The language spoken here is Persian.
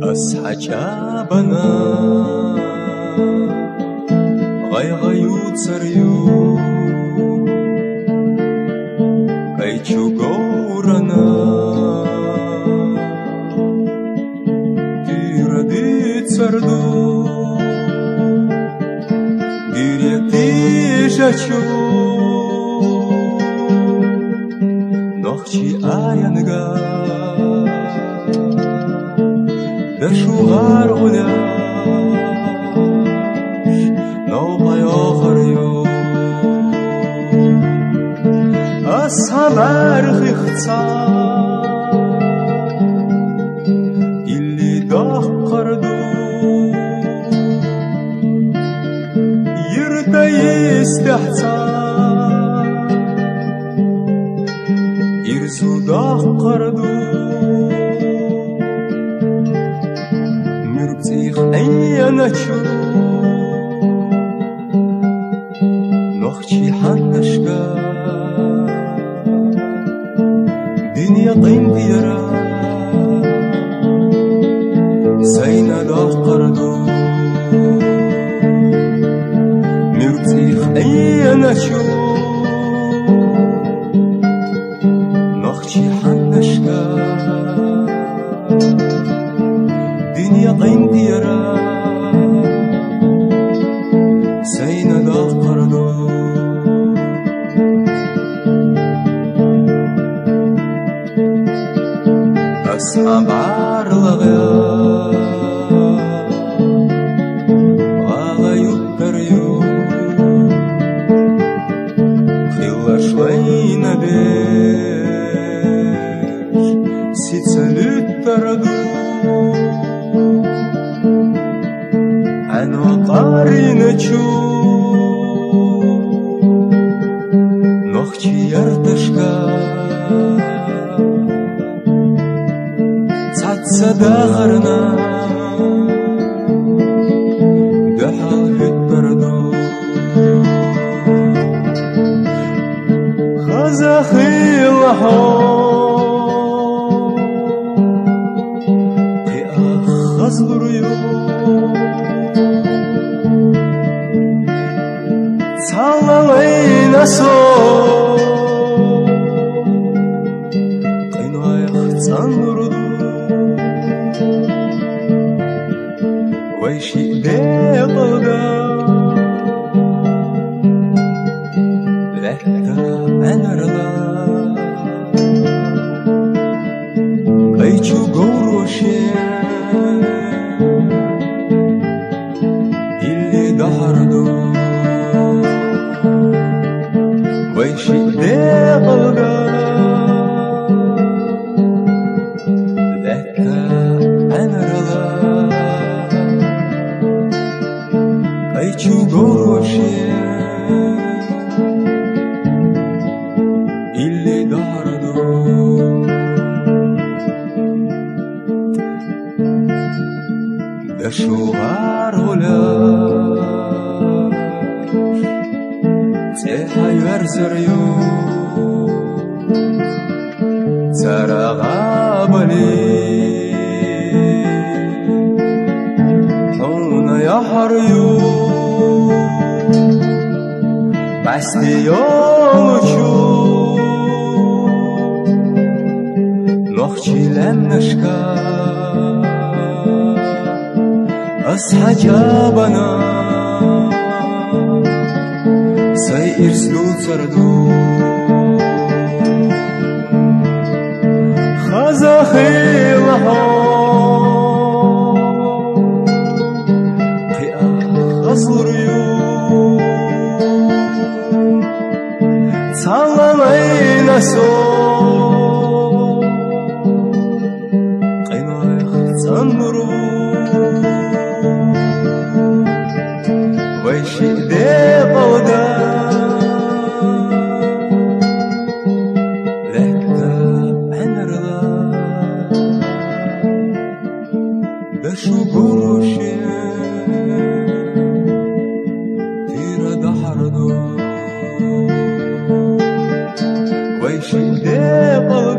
از حجابنا غيغيوت سريو كيتشو غورنا تيرديت سردو غيريتي جاتشو نوخشي آيانغا دشوغار غلاش نوباي آخريو أصحاب خيختصا اللي دقردو يرتا يستحسا يرسو دقردو أياناتشو نوخشي حنشكا دنيا طين ديرا سينا دقردو مرتيخ أياناتشو نوخشي حنشكا دنيا طين ديرا سينا دقردو أصحاب عرلغا غاغيوت تريو خلا شوينا بيش سيتسالوت تردو أنا قارينتشو نوخشي يرتشكا صداغرنا دحال البردو خزاخي وحو قياخ خزغريو صلالينا سو قينو ايخ تصنردو ويشي بيقضى لحتى أنا رضا قيتشو قوروشي اللي دهردو ويشي بيقضى لحتى أنا رضا قيتشو قوروشي اللي دهردو دشوغار غلاش تيحا يرزريو تراغا بلي حونا يحريو بستی یالوچو نوخشي لمنشكا از حجابنا سير سلوت سردو خزاخي لها قيا خزريو صلالينا سو قينو ايخ تصنرو ويشي ديقودا لحتى أنا رضا دشو قروشي تيرا دحردو ويشي ديقودا